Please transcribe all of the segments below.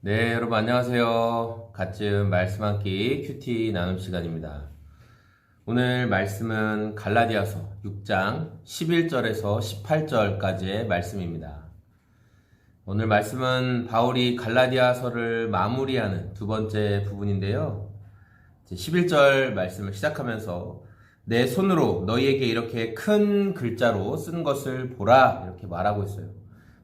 네, 여러분 안녕하세요. 갓즘 말씀 한 끼 큐티 나눔 시간입니다. 오늘 말씀은 갈라디아서 6장 11절에서 18절까지의 말씀입니다. 오늘 말씀은 바울이 갈라디아서를 마무리하는 두 번째 부분인데요. 11절 말씀을 시작하면서 내 손으로 너희에게 이렇게 큰 글자로 쓴 것을 보라 이렇게 말하고 있어요.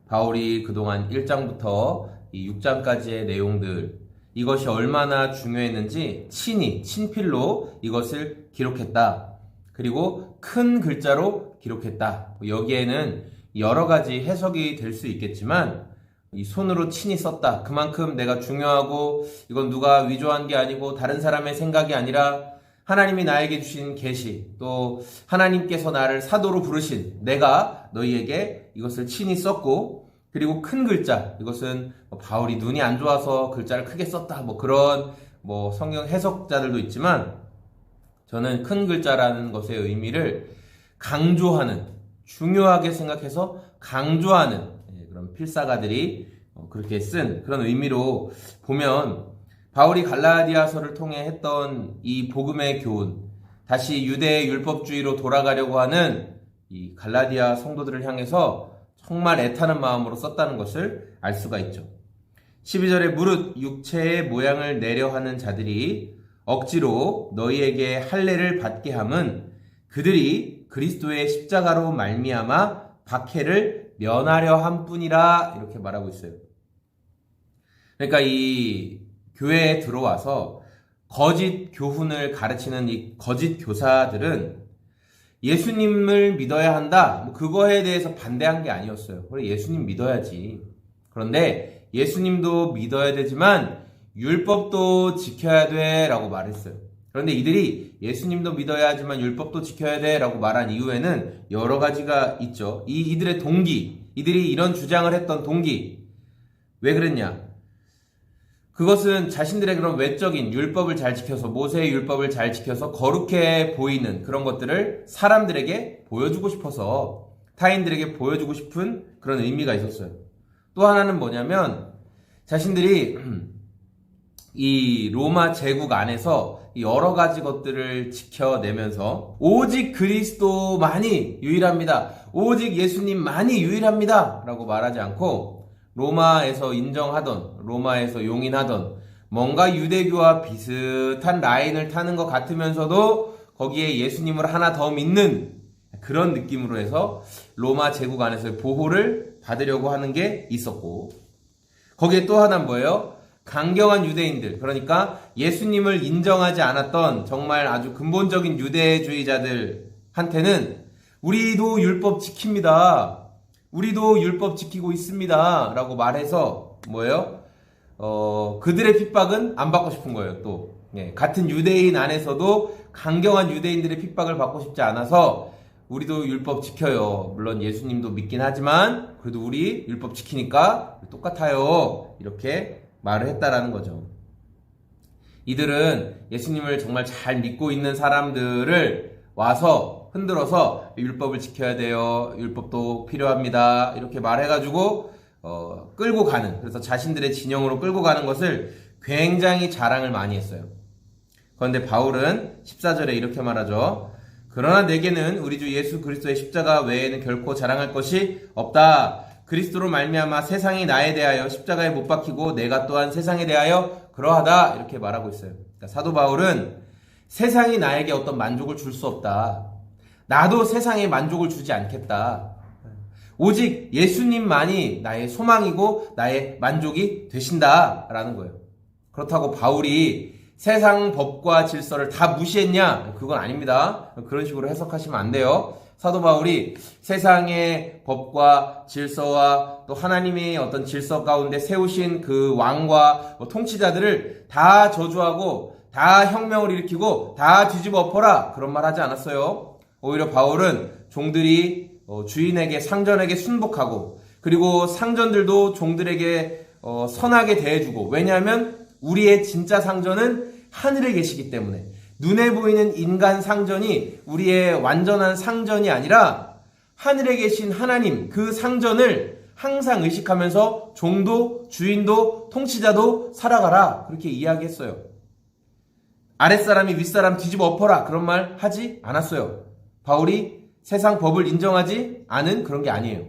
바울이 그동안 1장부터 이 6장까지의 내용들, 이것이 얼마나 중요했는지 친필로 이것을 기록했다. 그리고 큰 글자로 기록했다. 여기에는 여러 가지 해석이 될 수 있겠지만 이 손으로 친히 썼다. 그만큼 내가 중요하고 이건 누가 위조한 게 아니고 다른 사람의 생각이 아니라 하나님이 나에게 주신 계시, 또 하나님께서 나를 사도로 부르신 내가 너희에게 이것을 친히 썼고, 그리고 큰 글자, 이것은 바울이 눈이 안 좋아서 글자를 크게 썼다, 그런 성경 해석자들도 있지만, 저는 큰 글자라는 것의 의미를 강조하는, 중요하게 생각해서 강조하는 그런 필사가들이 그렇게 쓴 그런 의미로 보면, 바울이 갈라디아서를 통해 했던 이 복음의 교훈, 다시 유대의 율법주의로 돌아가려고 하는 이 갈라디아 성도들을 향해서 정말 애타는 마음으로 썼다는 것을 알 수가 있죠. 12절에 무릇 육체의 모양을 내려 하는 자들이 억지로 너희에게 할례를 받게 함은 그들이 그리스도의 십자가로 말미암아 박해를 면하려 함뿐이라 이렇게 말하고 있어요. 그러니까 이 교회에 들어와서 거짓 교훈을 가르치는 이 거짓 교사들은 예수님을 믿어야 한다, 그거에 대해서 반대한 게 아니었어요. 그래, 예수님 믿어야지. 그런데 예수님도 믿어야 되지만 율법도 지켜야 돼 라고 말했어요. 그런데 이들이 예수님도 믿어야 하지만 율법도 지켜야 돼 라고 말한 이유에는 여러 가지가 있죠. 이들의 동기, 이들이 이런 주장을 했던 동기, 왜 그랬냐? 그것은 자신들의 그런 외적인 율법을 잘 지켜서, 모세의 율법을 잘 지켜서 거룩해 보이는 그런 것들을 사람들에게 보여주고 싶어서, 타인들에게 보여주고 싶은 그런 의미가 있었어요. 또 하나는 뭐냐면 자신들이 이 로마 제국 안에서 여러 가지 것들을 지켜내면서 오직 그리스도만이 유일합니다, 오직 예수님만이 유일합니다 라고 말하지 않고, 로마에서 인정하던, 로마에서 용인하던 뭔가 유대교와 비슷한 라인을 타는 것 같으면서도 거기에 예수님을 하나 더 믿는 그런 느낌으로 해서 로마 제국 안에서의 보호를 받으려고 하는 게 있었고, 거기에 또 하나는 뭐예요? 강경한 유대인들, 그러니까 예수님을 인정하지 않았던 정말 아주 근본적인 유대주의자들한테는 우리도 율법 지킵니다, 우리도 율법 지키고 있습니다 라고 말해서 뭐예요? 그들의 핍박은 안 받고 싶은 거예요. 또 같은 유대인 안에서도 강경한 유대인들의 핍박을 받고 싶지 않아서 우리도 율법 지켜요, 물론 예수님도 믿긴 하지만 그래도 우리 율법 지키니까 똑같아요, 이렇게 말을 했다라는 거죠. 이들은 예수님을 정말 잘 믿고 있는 사람들을 와서 흔들어서 율법을 지켜야 돼요, 율법도 필요합니다 이렇게 말해가지고 끌고 가는, 그래서 자신들의 진영으로 끌고 가는 것을 굉장히 자랑을 많이 했어요. 그런데 바울은 14절에 이렇게 말하죠. 그러나 내게는 우리 주 예수 그리스도의 십자가 외에는 결코 자랑할 것이 없다. 그리스도로 말미암아 세상이 나에 대하여 십자가에 못 박히고 내가 또한 세상에 대하여 그러하다 이렇게 말하고 있어요. 그러니까 사도 바울은 세상이 나에게 어떤 만족을 줄 수 없다, 나도 세상에 만족을 주지 않겠다, 오직 예수님만이 나의 소망이고 나의 만족이 되신다 라는 거예요. 그렇다고 바울이 세상 법과 질서를 다 무시했냐? 그건 아닙니다. 그런 식으로 해석하시면 안 돼요. 사도 바울이 세상의 법과 질서와 또 하나님의 어떤 질서 가운데 세우신 그 왕과 통치자들을 다 저주하고 다 혁명을 일으키고 다 뒤집어 엎어라, 그런 말 하지 않았어요. 오히려 바울은 종들이 주인에게, 상전에게 순복하고, 그리고 상전들도 종들에게 선하게 대해주고, 왜냐하면 우리의 진짜 상전은 하늘에 계시기 때문에, 눈에 보이는 인간 상전이 우리의 완전한 상전이 아니라 하늘에 계신 하나님, 그 상전을 항상 의식하면서 종도 주인도 통치자도 살아가라. 그렇게 이야기했어요. 아랫사람이 윗사람 뒤집어 엎어라. 그런 말 하지 않았어요. 바울이 세상 법을 인정하지 않은 그런 게 아니에요.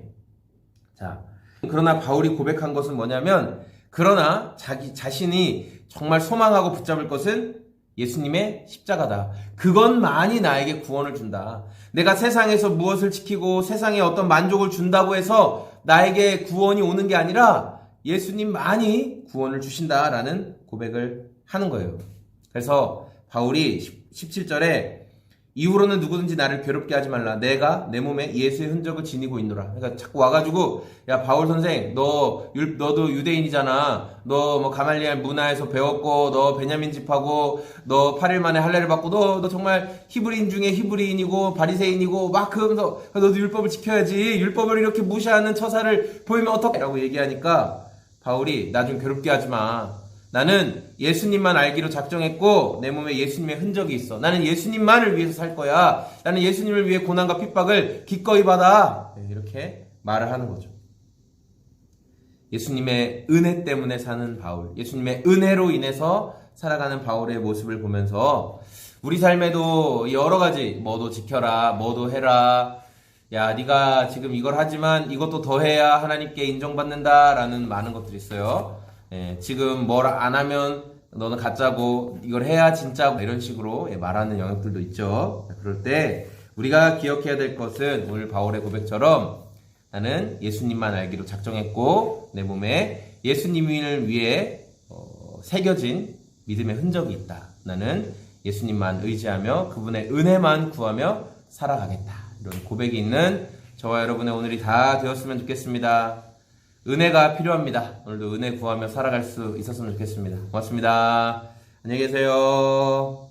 자, 그러나 바울이 고백한 것은 뭐냐면, 그러나 자기 자신이 정말 소망하고 붙잡을 것은 예수님의 십자가다. 그것만이 나에게 구원을 준다. 내가 세상에서 무엇을 지키고 세상에 어떤 만족을 준다고 해서 나에게 구원이 오는 게 아니라 예수님만이 구원을 주신다라는 고백을 하는 거예요. 그래서 바울이 17절에 이후로는 누구든지 나를 괴롭게 하지 말라. 내가 내 몸에 예수의 흔적을 지니고 있노라. 그러니까 자꾸 와가지고, 야, 바울 선생, 너도 유대인이잖아. 너 뭐 가말리엘 문화에서 배웠고, 너 베냐민 집하고, 너 8일 만에 할례를 받고, 너 정말 히브리인 중에 히브리인이고, 바리새인이고, 막 그러면서, 너도 율법을 지켜야지. 율법을 이렇게 무시하는 처사를 보이면 어떡해? 라고 얘기하니까, 바울이 나 좀 괴롭게 하지 마. 나는 예수님만 알기로 작정했고 내 몸에 예수님의 흔적이 있어. 나는 예수님만을 위해서 살 거야. 나는 예수님을 위해 고난과 핍박을 기꺼이 받아. 이렇게 말을 하는 거죠. 예수님의 은혜 때문에 사는 바울, 예수님의 은혜로 인해서 살아가는 바울의 모습을 보면서 우리 삶에도 여러 가지, 뭐도 지켜라, 뭐도 해라, 야, 네가 지금 이걸 하지만 이것도 더 해야 하나님께 인정받는다라는 많은 것들이 있어요. 지금 뭘 안 하면 너는 가짜고 이걸 해야 진짜고 이런 식으로 말하는 영역들도 있죠. 그럴 때 우리가 기억해야 될 것은 오늘 바울의 고백처럼 나는 예수님만 알기로 작정했고 내 몸에 예수님을 위해 새겨진 믿음의 흔적이 있다. 나는 예수님만 의지하며 그분의 은혜만 구하며 살아가겠다. 이런 고백이 있는 저와 여러분의 오늘이 다 되었으면 좋겠습니다. 은혜가 필요합니다. 오늘도 은혜 구하며 살아갈 수 있었으면 좋겠습니다. 고맙습니다. 안녕히 계세요.